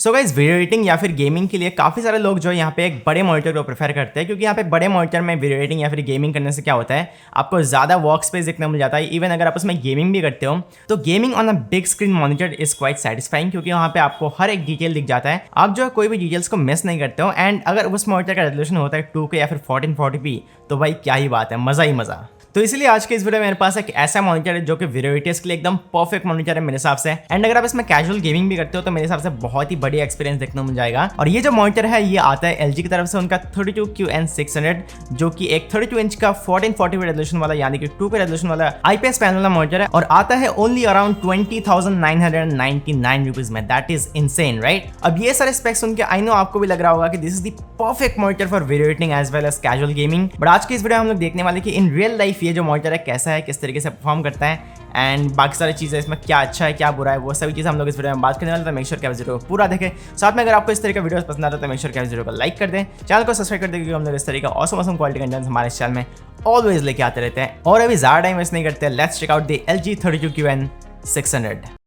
So guys, video editing या फिर gaming के लिए काफ़ी सारे लोग जो यहाँ पे एक बड़े मॉनिटर को प्रेफर करते हैं, क्योंकि यहाँ पे बड़े मॉनिटर में वीडियो एडिटिंग या फिर गेमिंग करने से क्या होता है, आपको ज़्यादा वर्क स्पेस देखने मिल जाता है। इवन अगर आप उसमें गेमिंग भी करते हो तो gaming on a big screen monitor is quite satisfying, क्योंकि वहाँ पे आपको हर एक डिटेल दिख जाता है। आप जो है कोई भी डिटेल्स को मिस नहीं करते हो। एंड अगर उस मॉनिटर का रेजोल्यूशन होता है 2K या फिर 1440p तो भाई क्या ही बात है, मज़ा ही मज़ा। तो इसलिए आज के इस वीडियो में मेरे पास एक ऐसा मॉनिटर है जो कि वीडियो एडिटर्स के लिए एकदम परफेक्ट मॉनिटर है मेरे हिसाब से। एंड अगर आप इसमें कैजुअल गेमिंग भी करते हो तो मेरे हिसाब से बहुत ही बढ़िया एक्सपीरियंस देखने को मिल जाएगा। और ये जो मॉनिटर है ये आता है LG की तरफ से, उनका 32QN600, जो कि एक 32 इंच का 1440p रेजोल्यूशन वाला यानी कि 2K रेजोल्यूशन वाला IPS पैनल वाला मॉनिटर है। और आता है ओनली अराउंड 20,999 रुपीज में। That is insane, right? अब ये सारे स्पेक्स सुन के आई नो आपको भी लग रहा होगा कि this is the perfect monitor for video editing as well as casual gaming. But आज की इस वीडियो में हम लोग देखने वाले कि इन रियल लाइफ ये जो मॉनिटर है कैसा है, किस तरीके से परफॉर्म करता है, एंड बाकी सारी चीज़ें इसमें क्या अच्छा है क्या बुरा है, वो सभी चीज़ें हम लोग इस वीडियो में बात करने वाले। तो मेक श्योर कि आप वीडियो को पूरा देखें। साथ में अगर आपको इस तरह का वीडियोस पसंद आता है तो मेक श्योर कि आप वीडियो को लाइक कर दें, चैनल को सब्सक्राइब कर दें, क्योंकि हम लोग इस तरह का ऑसम क्वालिटी कंटेंट हमारे चैनल में ऑलवेज लेके आते रहते हैं। और अभी ज़्यादा टाइम वेस्ट नहीं करते, let's check out the LG 32QN600।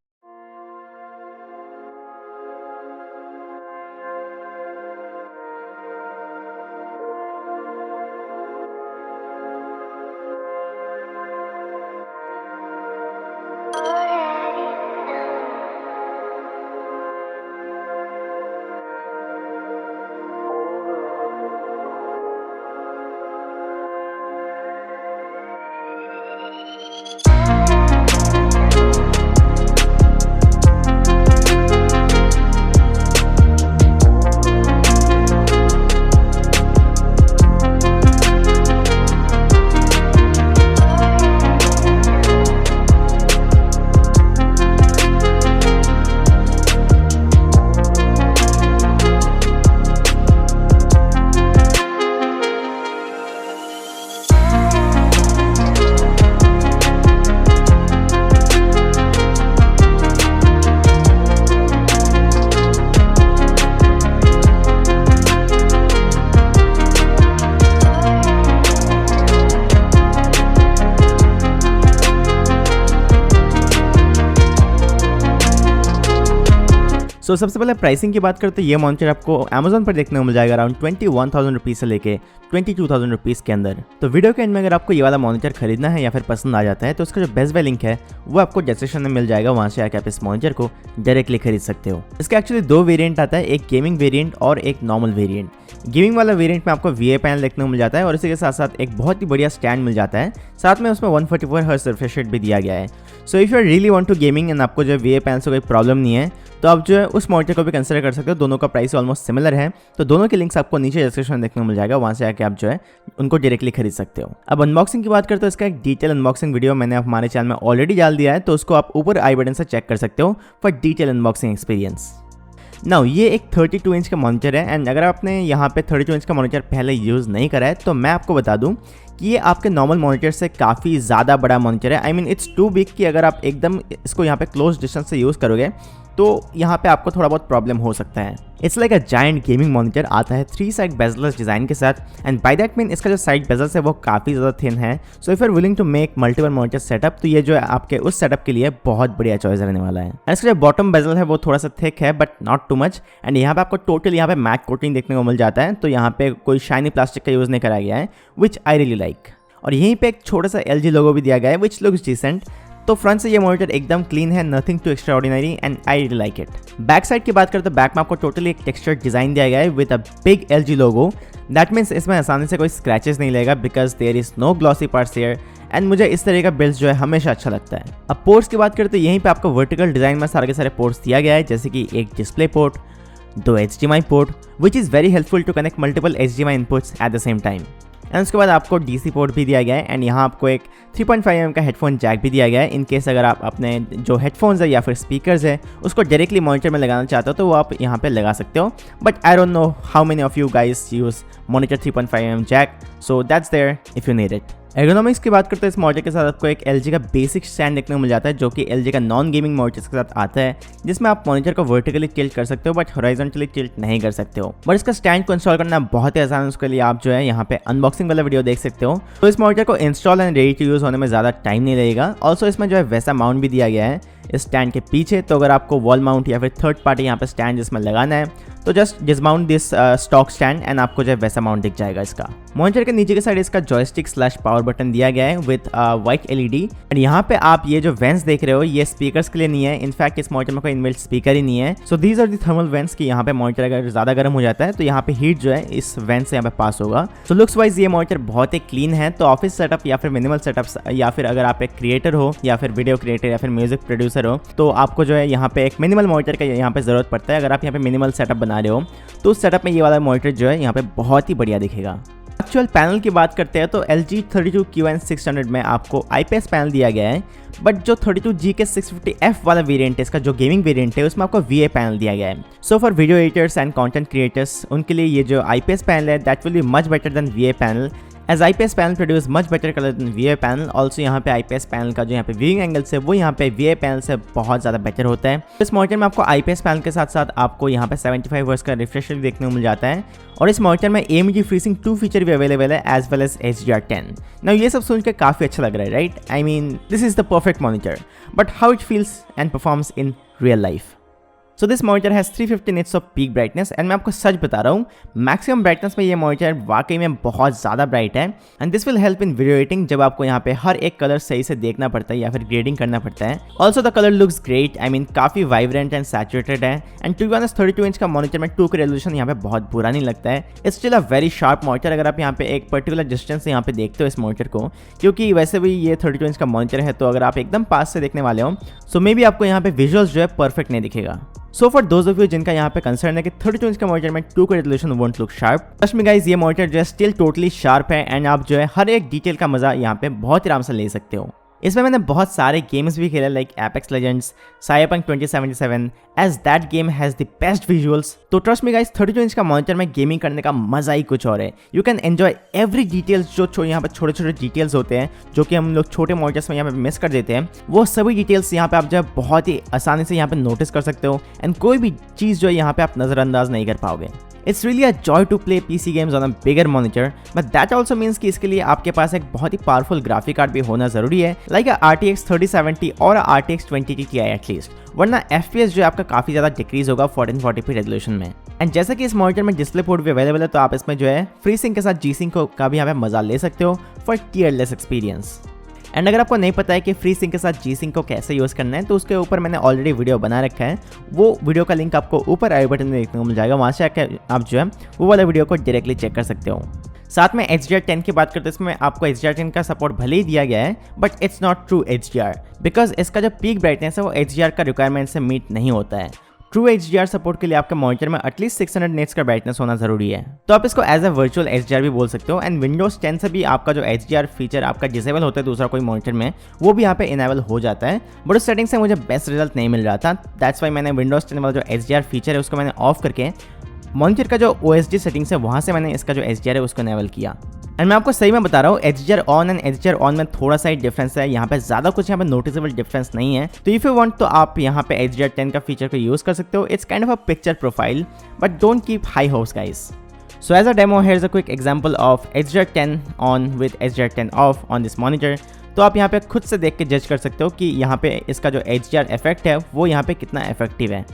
So सबसे पहले प्राइसिंग की बात करते हैं। ये मॉनिटर आपको Amazon पर देखने को मिल जाएगा अराउंड 21,000 रुपीज़ से लेके 22,000 रुपीज़ के अंदर। तो वीडियो के एंड में अगर आपको ये वाला मॉनिटर खरीदना है या फिर पसंद आ जाता है तो उसका जो बेस्ट बाय लिंक है वो आपको डिस्क्रिप्शन में मिल जाएगा, वहाँ से आके आप इस मॉनिटर को डायरेक्टली खरीद सकते हो। इसका एक्चुअली दो वेरिएंट आता है, एक गेमिंग वेरिएंट और एक नॉर्मल वेरिएंट। गेमिंग वाला वेरिएंट में आपको VA पैनल देखने को मिल जाता है और इसी के साथ साथ एक बहुत ही बढ़िया स्टैंड मिल जाता है, साथ में उसमें 144 हर्ट्ज रिफ्रेश रेट भी दिया गया है। So if you really want to gaming and आपको जो VA पैनल से कोई प्रॉब्लम नहीं है तो आप जो है उस मॉनिटर को भी कंसिडर कर सकते हो। दोनों का प्राइस ऑलमोस्ट सिमिलर है, तो दोनों के लिंक्स आपको नीचे डिस्क्रिप्शन में देखने को मिल जाएगा, वहाँ से आके आप जो है उनको डायरेक्टली खरीद सकते हो। अब अनबॉक्सिंग की बात करते हो, इसका एक डिटेल अनबॉक्सिंग वीडियो मैंने हमारे चैनल में ऑलरेडी डाल दिया है, तो उसको आप ऊपर आई बटन से चेक कर सकते हो for detail unboxing experience. Now ये एक 32 इंच का मॉनिटर है, एंड अगर आपने यहाँ पे 32 इंच का मॉनिटर पहले यूज़ नहीं करा है तो मैं आपको बता दूँ कि ये आपके नॉर्मल मॉनिटर से काफ़ी ज़्यादा बड़ा मॉनिटर है। I mean it's too big कि अगर आप एकदम इसको यहाँ पे क्लोज डिस्टेंस से यूज़ करोगे तो यहाँ पे आपको थोड़ा बहुत प्रॉब्लम हो सकता है। It's like a giant gaming monitor. आता है 3 साइड बेजल्स डिज़ाइन के साथ, एंड बाय दैट मीन इसका जो साइड बेजल्स है वो काफ़ी ज़्यादा थिन है। So if you are willing to make multiple monitor setup तो ये जो है आपके उस सेटअप के लिए बहुत बढ़िया चॉइस रहने वाला है। एंड इसका जो बॉटम बेजल है वो थोड़ा सा थिक है but not too much, and यहाँ पे आपको टोटल यहाँ पे मैट कोटिंग देखने को मिल जाता है, तो यहाँ पे कोई शाइनी प्लास्टिक का यूज़ नहीं करा गया है, विच आई रियली लाइक। और यहीं पे एक छोटा सा LG लोगो भी दिया गया है विच लुक्स डिसेंट। तो फ्रंट से ये मॉनिटर एकदम क्लीन है, nothing too extraordinary, and I really like it. Back side की बात करते तो बैक में आपको टोटली एक टेक्सचर्ड डिजाइन दिया गया है with a big LG logo. That means इसमें आसानी से कोई स्क्रैचेस नहीं लगेगा because there is no glossy parts here, and मुझे इस तरह का बिल्ड जो है हमेशा अच्छा लगता है। अब पोर्ट्स की बात करते यहीं पे आपको वर्टिकल डिजाइन में सारे के सारे पोर्ट्स दिया गया है, जैसे कि एक display port, 2 HDMI port which is very helpful to connect multiple HDMI inputs at the same time. And उसके बाद आपको DC पोर्ट भी दिया गया है, एंड यहाँ आपको एक 3.5mm का हेडफोन जैक भी दिया गया है। इन केस अगर आप अपने जो हेडफोन्स है या फिर स्पीकर्स है उसको डायरेक्टली मॉनिटर में लगाना चाहते हो तो वो आप यहाँ पे लगा सकते हो। But I don't know how many of you guys use monitor 3.5mm jack, so that's there if you need it. Ergonomics की बात करते हैं, इस मॉनिटर के साथ आपको एक LG का बेसिक स्टैंड देखने को मिल जाता है, जो कि LG का नॉन गेमिंग मॉनिटर्स के साथ आता है, जिसमें आप मॉनिटर को वर्टिकली टिल्ट कर सकते हो बट हॉरिजॉन्टली टिल्ट नहीं कर सकते हो। बट इसका स्टैंड को इंस्टॉल करना बहुत ही आसान है, उसके लिए आप जो है यहाँ पे अनबॉक्सिंग वाला वीडियो देख सकते हो। तो इस मॉनिटर को install and ready to use होने में ज़्यादा टाइम नहीं लगेगा। ऑल्सो इसमें जो है वैसा माउंट भी दिया गया है इस स्टैंड के पीछे। तो अगर आपको वॉल माउंट या फिर थर्ड पार्टी यहाँ पे स्टैंड जिसमें लगाना है तो just dismount this stock stand and आपको जो है वैसा माउंट दिख जाएगा इसका। मॉनिटर के नीचे के साइड इसका जॉयस्टिक / पावर बटन दिया गया है विद वाइट एलईडी। एंड यहाँ पे आप ये जो वेंट्स देख रहे हो ये स्पीकर्स के लिए नहीं है, इनफैक्ट इस मॉनिटर में कोई इनबिल्ट स्पीकर ही नहीं है। So these are the thermal vents कि यहाँ पे मॉनिटर अगर ज्यादा गर्म हो जाता है तो यहाँ पे हीट जो है इस वेंट से यहाँ पे पास होगा। तो लुक्स वाइज ये मॉनिटर बहुत ही क्लीन है। तो ऑफिस सेटअप या फिर मिनिमल सेटअप या फिर अगर आप एक क्रिएटर हो या फिर वीडियो क्रिएटर या फिर म्यूजिक प्रोड्यूसर हो तो आपको जो है यहाँ पे एक मिनिमल मॉनिटर का यहाँ पे जरूरत पड़ता है। अगर आप यहाँ पे मिनिमल सेटअप बना रहे हो तो उस सेटअप में ये वाला मॉनिटर जो है यहाँ पे बहुत ही बढ़िया दिखेगा। एक्चुअल पैनल की बात करते हैं तो LG 32QN600 में आपको IPS पैनल दिया गया है, बट जो 32GK650F वाला वेरिएंट है इसका जो गेमिंग वेरिएंट है उसमें आपको VA पैनल दिया गया है। So for video editors and content creators उनके लिए ये जो IPS पैनल है that will be much better than VA panel, as IPS panel produce much better colour than VA panel. Also यहाँ पे IPS पैनल का जो यहाँ पे व्यूइंग एंगल्स है वो यहाँ पे VA पैनल से बहुत ज़्यादा बेटर होता है। इस मॉनिटर में आपको IPS पैनल के साथ साथ आपको यहाँ पे 75 वर्ट्स का रिफ्रेश रेट देखने को मिल जाता है और इस मॉनिटर में AMD FreeSync 2 फीचर भी अवेलेबल है as well as HDR10। Now ये सब सुन के काफ़ी अच्छा लग रहा है, right? I mean this is the perfect monitor, but how it feels and performs in real life. So this monitor has 350 nits of peak brightness and मैं आपको सच बता रहा हूँ मैक्सिमम ब्राइटनेस में ये मॉनिटर वाकई में बहुत ज़्यादा ब्राइट है and this will help in video editing जब आपको यहाँ पे हर एक कलर सही से देखना पड़ता है या फिर ग्रेडिंग करना पड़ता है। Also the colour looks great, I mean काफ़ी वाइब्रेंट एंड सैचुरेटेड है and to be honest 32 inch का मॉनिटर में 2K रेजोल्यूशन यहाँ पे बहुत बुरा नहीं लगता है। It's still a very sharp monitor अगर आप यहाँ पे एक पर्टिकुलर डिस्टेंस से यहाँ पे देखते हो इस मॉनिटर को, क्योंकि वैसे भी ये 32 इंच का मॉनिटर है तो अगर आप एकदम पास से देखने वाले हो सो मे बी आपको यहाँ पे विजुअल्स जो है परफेक्ट नहीं दिखेगा। So for those of you जिनका यहाँ पे कंसर्न है कि 32 इंच का मॉनिटर में 2K resolution won't look sharp, trust me guys ये मॉनिटर जो है स्टिल टोटली शार्प है एंड आप जो है हर एक डिटेल का मजा यहाँ पे बहुत ही आराम से ले सकते हो। इसमें मैंने बहुत सारे गेम्स भी खेले like Apex Legends, Cyberpunk 2077 as that game has the best visuals. तो ट्रस्ट मी गाइस 32 इंच का मॉनिटर में गेमिंग करने का मजा ही कुछ और है। You can enjoy every details जो यहाँ पे छोटे छोटे डिटेल्स होते हैं जो कि हम लोग छोटे मॉनिटर्स में यहाँ पे मिस कर देते हैं, वो सभी डिटेल्स यहाँ पे आप जो है बहुत ही आसानी से यहाँ पे नोटिस कर सकते हो एंड कोई भी चीज़ जो है यहाँ पे आप नज़रअंदाज नहीं कर पाओगे। It's really a joy to play PC games on a bigger monitor, but that also means कि इसके लिए आपके पास एक बहुत ही पावरफुल ग्राफिक कार्ड भी होना जरूरी है, लाइक RTX 3070 और RTX 2080 Ti एटलीस्ट, वरना FPS जो है आपका काफ़ी ज़्यादा डिक्रीज होगा 1440p रेजोल्यूशन में। एंड जैसा कि इस मॉनिटर में डिस्प्ले पोर्ट भी अवेलेबल है तो आप इसमें जो है FreeSync के साथ G-Sync का भी यहाँ पे मजा ले सकते हो फॉर टीयरलेस एक्सपीरियंस। एंड अगर आपको नहीं पता है कि FreeSync के साथ G-Sync को कैसे यूज़ करना है तो उसके ऊपर मैंने ऑलरेडी वीडियो बना रखा है, वो वीडियो का लिंक आपको ऊपर आई बटन में देखने को मिल जाएगा, वहाँ से आकर आप जो है वो वाला वीडियो को डायरेक्टली चेक कर सकते हो। साथ में HDR10 की बात करते हैं, इसमें आपको HDR10 का सपोर्ट भले ही दिया गया है but it's not true HDR, because इसका जो पीक ब्राइटनेस है वो HDR का रिक्वायरमेंट से मीट नहीं होता है। ट्रू HDR सपोर्ट के लिए आपके मॉनिटर में एटलीस्ट 600 निट्स का ब्राइटनेस होना जरूरी है, तो आप इसको एज अ वर्चुअल HDR भी बोल सकते हो। एंड विंडोज 10 से भी आपका जो HDR फीचर आपका डिसेबल होता है दूसरा कोई मॉनिटर में, वो भी यहाँ पे इनेबल हो जाता है, बट उस सेटिंग से मुझे बेस्ट रिजल्ट नहीं मिल रहा था। दैट्स वाई मैंने विंडोज 10 वाला जो HDR फीचर है उसको मैंने ऑफ करके मॉनिटर का जो OSD सेटिंग्स है वहाँ से मैंने इसका जो HDR है उसको इनेबल किया। एंड मैं आपको सही में बता रहा हूँ HDR on and HDR on में थोड़ा सा ही डिफरेंस है, यहाँ पे ज़्यादा कुछ यहाँ पे नोटिसेबल डिफरेंस नहीं है। तो इफ़ यू वांट तो आप यहाँ पे HDR10 का फीचर को यूज़ कर सकते हो। It's kind of a picture profile, but don't keep high hopes guys. So as a demo, here's a quick example of HDR10 on with HDR10 off on this monitor। तो आप यहाँ पे खुद से देख के जज कर सकते हो कि यहाँ पे इसका जो HDR इफेक्ट है वो यहाँ पे कितना इफेक्टिव है।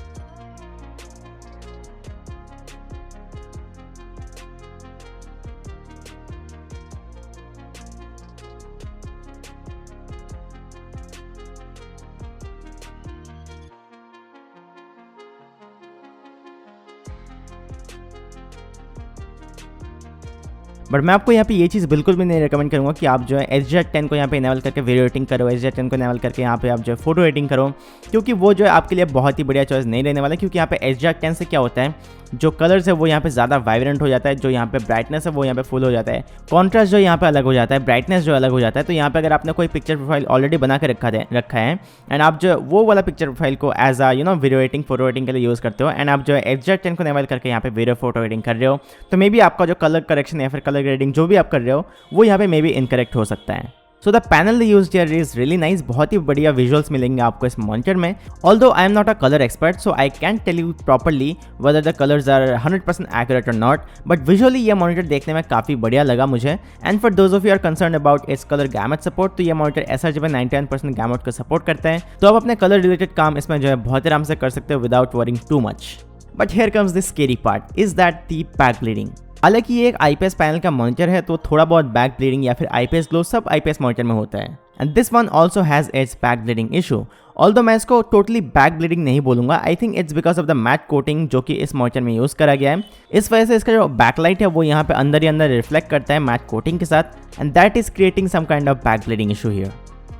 बट मैं आपको यहाँ पे ये चीज़ बिल्कुल भी नहीं रिकमेंड करूँगा कि आप जो है HDR10 को यहाँ पे इनेबल करके वीडियो एडिटिंग करो, HDR10 को इनेबल करके यहाँ पे आप जो है फोटो एडिटिंग करो, क्योंकि वो जो है आपके लिए बहुत ही बढ़िया चॉइस नहीं रहने वाला। क्योंकि यहाँ पे HDR10 से क्या होता है, जो कलर्स है वो यहाँ पे ज़्यादा वाइब्रेंट हो जाता है, जो यहाँ पे ब्राइटनेस है वो यहाँ पे फुल हो जाता है, कॉन्ट्रास्ट जो यहाँ पे अलग हो जाता है, ब्राइटनेस जो अलग हो जाता है। तो यहाँ पे अगर आपने कोई पिक्चर प्रोफाइल ऑलरेडी बना के रखा है एंड आप जो वो वाला पिक्चर प्रोफाइल को as a video editing photo editing के लिए यूज़ करते हो एंड आप जो है HDR10 को इनेबल करके यहाँ पे वीडियो फोटो एडिटिंग कर रहे हो, तो मे बी आपका जो कलर करेक्शन या फिर कलर ग्रेडिंग जो भी आप कर रहे हो वो यहाँ पे मे बी इनकरेक्ट हो सकता है। So the panel used here is really nice, बहुत ही बढ़िया विजुअल्स मिलेंगे आपको इस मॉनिटर में। Although I am not a colour expert so I can't tell you properly whether the colours are 100% accurate और नॉट, बट विजुअली ये monitor देखने में काफी बढ़िया लगा मुझे। And for those of you are concern about its colour gamut support, तो ये मॉनिटर sRGB 99% गैमेट को सपोर्ट करता है, तो आप अपने कलर रिलेटेड काम इसमें जो है बहुत आराम से कर सकते हो without worrying too much. But here comes the scary part, is that the back bleeding. हालांकि ये एक IPS पैनल का मॉनिटर है तो थोड़ा बहुत बैक ब्लीडिंग या फिर IPS ग्लो सब IPS मॉनिटर में होता है, and this one also has its back bleeding issue. Although मैं इसको टोटली बैक ब्लीडिंग नहीं बोलूंगा, I think it's because of the matte coating जो कि इस मॉनिटर में यूज करा गया है। इस वजह से इसका जो बैकलाइट है वो यहाँ पे अंदर ही अंदर रिफ्लेक्ट करता है मैट कोटिंग के साथ, and that is creating some kind of back bleeding issue here.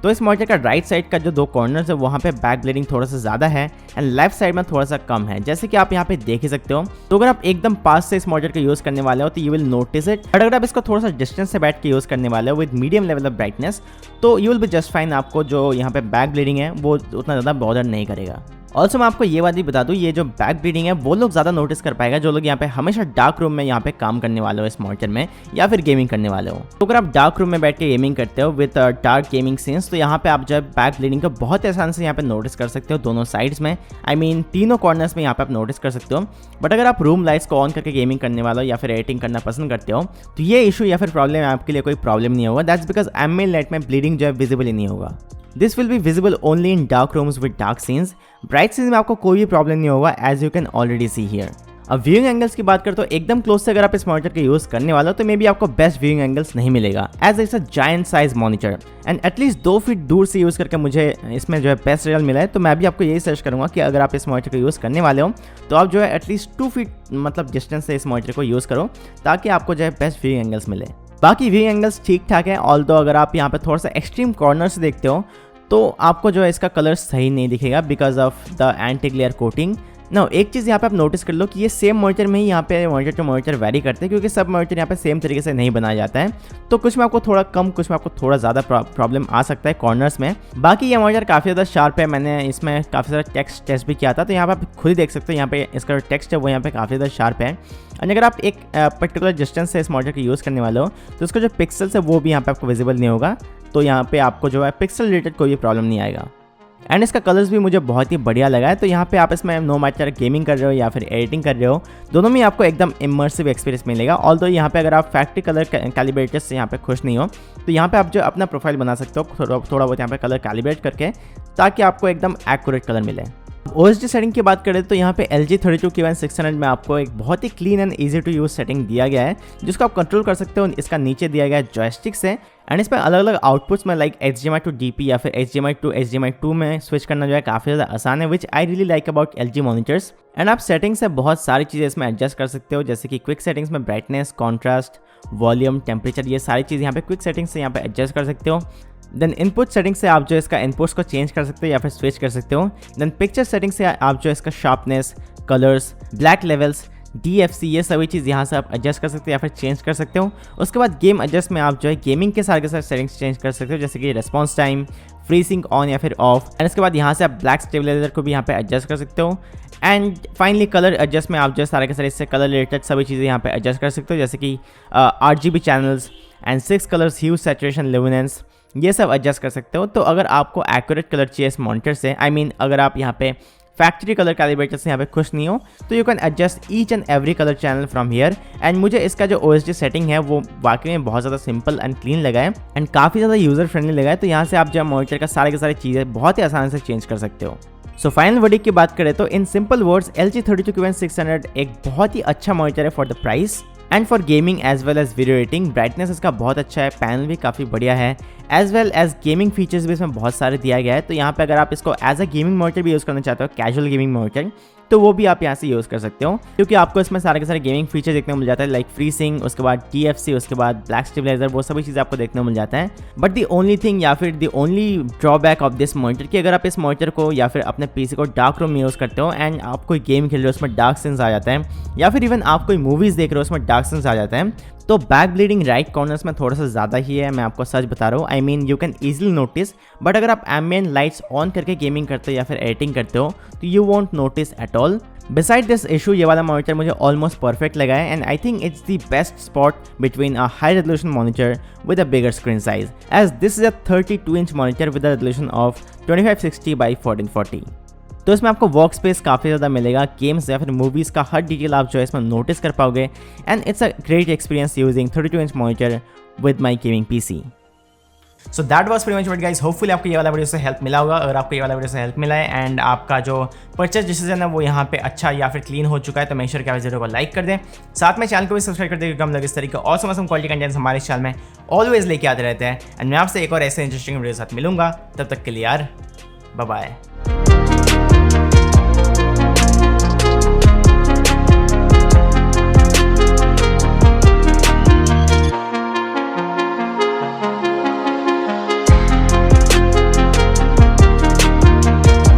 तो इस मॉनिटर का राइट साइड का जो 2 कॉर्नर्स है वहाँ पे बैक ब्लीडिंग थोड़ा सा ज़्यादा है एंड लेफ्ट साइड में थोड़ा सा कम है, जैसे कि आप यहाँ पे देख ही सकते हो। तो अगर आप एकदम पास से इस मॉनिटर का यूज़ करने वाले हो तो you will notice it, but अगर आप इसको थोड़ा सा डिस्टेंस से बैठ के यूज़ करने वाले हो with medium level of brightness तो you will be just fine, आपको जो यहाँ पे बैक ब्लीडिंग है वो उतना ज़्यादा बॉदर नहीं करेगा। ऑल्सो मैं आपको ये बात भी बता दूं, ये जो बैक ब्लीडिंग है वो लोग ज़्यादा नोटिस कर पाएगा जो लोग यहाँ पे हमेशा डार्क रूम में यहाँ पे काम करने वाले हो इस मॉनिटर में या फिर गेमिंग करने वाले हो। तो अगर आप डार्क रूम में बैठ के गेमिंग करते हो विद डार्क गेमिंग सीन्स तो यहाँ पे आप जो है बैक ब्लीडिंग को बहुत आसान से यहाँ पे नोटिस कर सकते हो दोनों साइड्स में, आई मीन तीनों कॉर्नर्स में यहाँ पे आप नोटिस कर सकते हो। बट अगर आप रूम लाइट्स को ऑन करके गेमिंग करने वाले हो या फिर एडिटिंग करना पसंद करते हो तो ये इशू या फिर प्रॉब्लम आपके लिए कोई प्रॉब्लम नहीं होगा, दैट्स बिकॉज एम्बिएंट लाइट में ब्लीडिंग जो है विजिबल ही नहीं होगा। This will be visible only in dark rooms with dark scenes. Bright scenes में आपको कोई भी प्रॉब्लम नहीं होगा as you can already see here. अब व्यूइंग एंगल्स की बात करते तो एकदम क्लोज से अगर आप इस मॉनिटर का यूज करने वाले हो तो मे बी आपको बेस्ट व्यूइंग एंगल्स नहीं मिलेगा as it's a giant size monitor, and at least 2 feet दूर से यूज करके मुझे इसमें जो है बेस्ट रिजल्ट मिला है। तो मैं भी आपको यही सजेस्ट करूंगा कि अगर आप इस मॉनिटर का यूज करने वाले हो तो आप जो है एटलीस्ट 2 फीट मतलब डिस्टेंस से इस मॉनिटर को यूज करो ताकि आपको जो है बेस्ट व्यूइंग एंगल्स मिले। बाकी व्यूइंग एंगल्स ठीक ठाक है, ऑल्दो अगर आप यहाँ पे थोड़ा सा एक्सट्रीम कॉर्नर से देखते हो तो आपको जो है इसका कलर सही नहीं दिखेगा because of the anti glare coating. ना एक चीज़ यहाँ पे आप नोटिस कर लो कि ये सेम मॉनिटर में ही यहाँ पे मॉनिटर टू मॉनिटर वेरी करते हैं क्योंकि सब मॉनिटर यहाँ पे सेम तरीके से नहीं बनाया जाता है, तो कुछ में आपको थोड़ा कम कुछ में आपको थोड़ा ज़्यादा प्रॉब्लम आ सकता है कॉर्नर्स में। बाकी ये मॉनिटर काफ़ी ज़्यादा शार्प है, मैंने इसमें काफ़ी सारा टेक्स्ट टेस्ट भी किया था तो यहाँ पे आप खुद ही देख सकते हो यहाँ पे इसका जो टेक्स्ट है वो यहाँ पे काफ़ी ज़्यादा शार्प है। और अगर आप एक पर्टिकुलर डिस्टेंस से इस मॉनिटर का यूज़ करने वाले हो तो उसका जो पिक्सल्स है वो भी यहाँ पे आपको विजिबल नहीं होगा, तो यहाँ पे आपको जो है पिक्सल रिलेटेड कोई भी प्रॉब्लम नहीं आएगा। एंड इसका कलर्स भी मुझे बहुत ही बढ़िया लगा है, तो यहाँ पे आप इसमें नो मैटर गेमिंग कर रहे हो या फिर एडिटिंग कर रहे हो दोनों में आपको एकदम इमर्सिव एक्सपीरियंस मिलेगा। ऑल्दो यहाँ पे अगर आप फैक्ट्री कलर कैलिब्रेटर्स से यहाँ पे खुश नहीं हो तो यहाँ पे आप जो अपना प्रोफाइल बना सकते हो थोड़ा बहुत यहाँ पे कलर कैलिब्रेट करके ताकि आपको एकदम एक्यूरेट कलर मिले। OSD सेटिंग की बात करें तो यहाँ पे LG 32K1600 में आपको एक बहुत ही clean and easy to use setting दिया गया है जिसको आप कंट्रोल कर सकते हो इसका नीचे दिया गया है जॉयस्टिक से, एंड इसमें अलग अलग आउटपुट्स में लाइक HDMI to DP या फिर HDMI to HDMI 2 में स्विच करना जो है काफ़ी ज़्यादा आसान है, which I really like about LG monitors. And आप सेटिंग्स से बहुत सारी चीज़ें इसमें एडजस्ट कर सकते हो जैसे कि क्विक सेटिंग्स में ब्राइटनेस, कॉन्ट्रास्ट, वॉल्यूम, टेम्परेचर, ये सारी चीज़ें यहाँ पे क्विक सेटिंग्स से यहाँ पे एडजस्ट कर सकते हो। देन इनपुट सेटिंग से आप जो इसका इनपुट्स को चेंज कर सकते हो या फिर स्विच कर सकते हो। देन पिक्चर सेटिंग से आप जो इसका sharpness, colours, black levels, DFC ये सभी चीज़ यहाँ से आप एडजस्ट कर सकते हो या फिर चेंज कर सकते हो। उसके बाद गेम एडजस्ट में आप जो है गेमिंग के सारे सेटिंग्स चेंज कर सकते हो जैसे कि response time, free sink on या फिर ऑफ, एंड इसके बाद यहाँ से आप ब्लैक स्टेबलाइजर को भी यहाँ पे एडजस्ट कर सकते हो। एंड फाइनली कलर एडजस्ट में आप जो सारे के सारे इससे कलर रिलेटेड सभी चीज़ें यहाँ पे एडजस्ट कर सकते हो जैसे कि RGB channels and 6 colours, hue, saturation, luminance, ये सब एडजस्ट कर सकते हो। तो अगर आपको एक्यूरेट कलर चाहिए इस मॉनिटर से, आई मीन अगर आप यहाँ पे फैक्ट्री कलर कैलिब्रेटर से यहाँ पे खुश नहीं हो तो you can adjust each and every colour channel from here. And मुझे इसका जो OSD सेटिंग है वो वाकई में बहुत ज़्यादा सिंपल एंड क्लीन लगा है एंड काफ़ी ज़्यादा यूज़र फ्रेंडली लगा है, तो यहाँ से आप जो मॉनिटर का सारे के सारी चीज़ें बहुत ही आसानी से चेंज कर सकते हो। सो फाइनल वर्डिक्ट की बात करें तो in simple words LG 32K1600 एक बहुत ही अच्छा मॉनिटर है for the price and for gaming as well as video editing. Brightness इसका बहुत अच्छा है, पैनल भी काफ़ी बढ़िया है, as well as gaming features भी इसमें बहुत सारे दिया गया है। तो यहाँ पे अगर आप इसको एज अ गेमिंग मॉनिटर भी यूज़ करना चाहते हो, कैजुअल गेमिंग मॉनिटर, तो वो भी आप यहाँ से यूज़ कर सकते हो क्योंकि आपको इसमें सारे के सारे गेमिंग फीचर देखने को मिल जाता है लाइक फ्री सिंक, उसके बाद TFC, उसके बाद ब्लैक स्टेबलाइजर, वो सभी चीज़ें आपको देखने को मिल जाता है। बट दी ओनली थिंग या फिर the only drawback of this monitor कि अगर आप इस मॉनिटर को या फिर अपने PC को डार्क रूम में यूज़ करते हो एंड आप कोई गेम खेल रहे हो उसमें डार्क सीन्स आ जाता है या फिर इवन आप कोई मूवीज़ देख रहे हो उसमें डार्क सीन्स आ जाता है, तो बैक ब्लीडिंग राइट कॉर्नर्स में थोड़ा सा ज़्यादा ही है, मैं आपको सच बता रहा हूँ। I mean you can easily notice, but अगर आप एम्बिएंट लाइट्स ऑन करके गेमिंग करते हो या फिर एडिटिंग करते हो तो you want notice at all. Beside this issue, ये वाला मॉनिटर मुझे ऑलमोस्ट परफेक्ट लगा है and I think it's the best spot between a high resolution monitor with a bigger screen size, as this is a 32-inch monitor with a resolution of 2560 by 1440। तो इसमें आपको work space काफ़ी ज़्यादा मिलेगा, games या फिर movies का हर detail आप जो है इसमें नोटिस कर पाओगे and it's a great experience using 32-inch monitor with my gaming PC. So that was pretty much it guys, hopefully आपको ये वाला वीडियो से हेल्प मिला होगा। अगर आपको ये वाला वीडियो से हेल्प मिला है एंड आपका जो परचेज डिसीजन है वो यहाँ पे अच्छा या फिर क्लीन हो चुका है, तो मेक श्योर कि आप वीडियो को लाइक कर दें, साथ में चैनल को भी सब्सक्राइब कर दें, क्योंकि हम लोग इस तरीके ऑसम क्वालिटी कंटेंट्स हमारे चैनल में ऑलवेज लेके आते रहते हैं। एंड मैं आपसे एक और ऐसे इंटरेस्टिंग वीडियो के साथ मिलूंगा, तब तक के लिए यार बाय बाय।